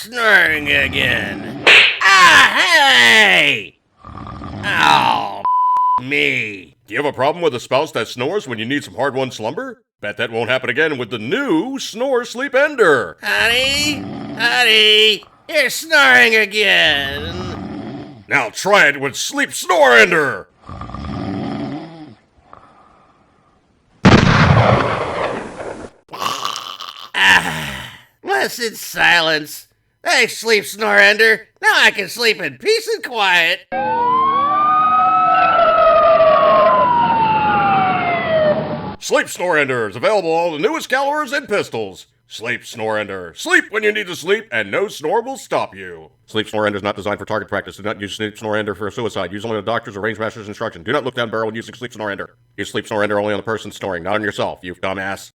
snoring again. Ah, hey! Oh, me. Do you have a problem with a spouse that snores when you need some hard-won slumber? Bet that won't happen again with the new Snore Sleep Ender. Honey, you're snoring again. Now try it with Sleep Snore Ender. Blessed silence. Thanks, Sleep Snore Ender. Now I can sleep in peace and quiet. Sleep Snore Ender is available on all the newest calibers and pistols. Sleep Snore Ender. Sleep when you need to sleep, and no snore will stop you. Sleep Snore Ender is not designed for target practice. Do not use Sleep Snore Ender for suicide. Use only a doctor's or rangemaster's instruction. Do not look down barrel when using Sleep Snore Ender. Use Sleep Snore Ender only on the person snoring, not on yourself, you dumbass.